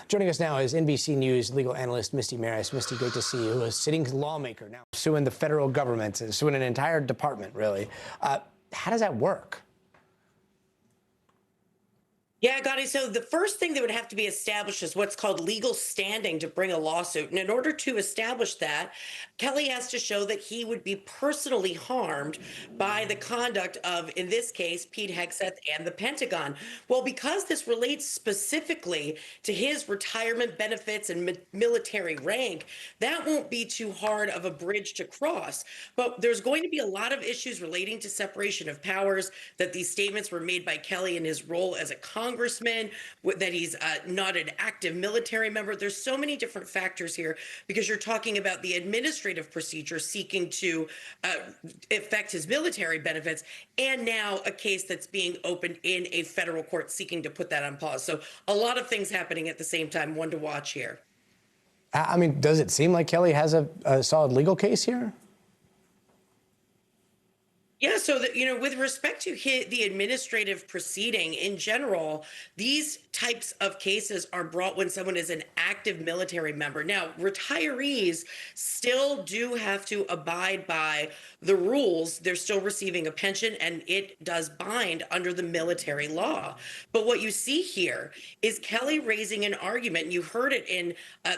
Joining us now is NBC News legal analyst Misty Marris. Misty, great to see you. Who is a sitting lawmaker now suing the federal government, suing an entire department, really. How does that work? Yeah, Gotti. So the first thing that would have to be established is what's called legal standing to bring a lawsuit. And in order to establish that, Kelly has to show that he would be personally harmed by the conduct of, in this case, Pete Hegseth and the Pentagon. Well, because this relates specifically to his retirement benefits and military rank, that won't be too hard of a bridge to cross. But there's going to be a lot of issues relating to separation of powers, that these statements were made by Kelly in his role as a congressman, that he's not an active military member. There's so many different factors here because you're talking about the administrative procedure seeking to affect his military benefits, and now a case that's being opened in a federal court seeking to put that on pause. So a lot of things happening at the same time, one to watch here. I mean, does it seem like Kelly has a solid legal case here? Yeah, so with respect to the administrative proceeding in general, these types of cases are brought when someone is an active military member. Now, retirees still do have to abide by the rules. They're still receiving a pension, and it does bind under the military law. But what you see here is Kelly raising an argument, and you heard it in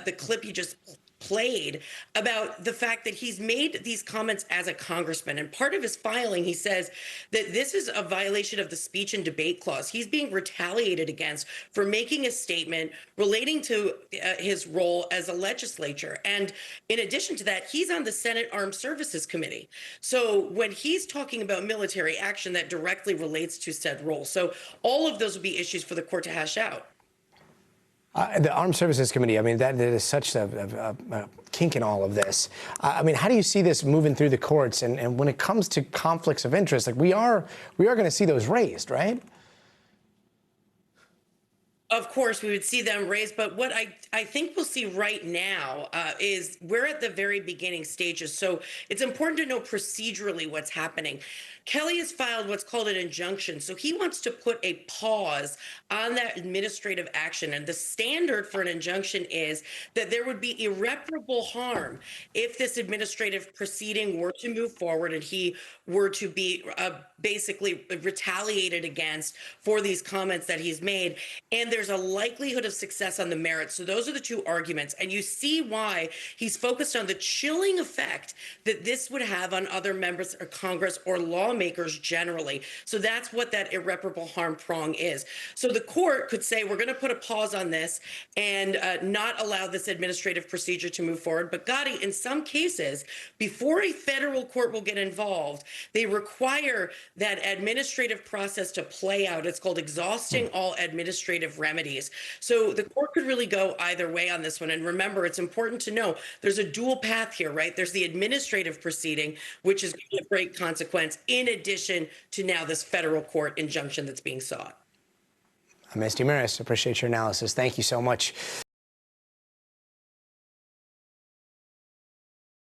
the clip you just played, about the fact that he's made these comments as a congressman. And part of his filing, he says that this is a violation of the speech and debate clause. He's being retaliated against for making a statement relating to his role as a legislature. And in addition to that, he's on the Senate Armed Services Committee. So when he's talking about military action, that directly relates to said role. So all of those will be issues for the court to hash out. The Armed Services Committee, I mean, that is such a kink in all of this. I mean, how do you see this moving through the courts? And when it comes to conflicts of interest, like we are going to see those raised, right? Of course, we would see them raised, but what I think we'll see right now is we're at the very beginning stages. So it's important to know procedurally what's happening. Kelly has filed what's called an injunction. So he wants to put a pause on that administrative action. And the standard for an injunction is that there would be irreparable harm if this administrative proceeding were to move forward and he were to be basically retaliated against for these comments that he's made. And there's a likelihood of success on the merits. So those are the two arguments. And you see why he's focused on the chilling effect that this would have on other members of Congress or lawmakers generally. So that's what that irreparable harm prong is. So the court could say, we're going to put a pause on this and not allow this administrative procedure to move forward. But Gotti, in some cases, before a federal court will get involved, they require that administrative process to play out. It's called exhausting all administrative remedies. So the court could really go either way on this one. And remember, it's important to know there's a dual path here, right? There's the administrative proceeding, which is of great consequence, in addition to now this federal court injunction that's being sought. Misty Marris, appreciate your analysis. Thank you so much.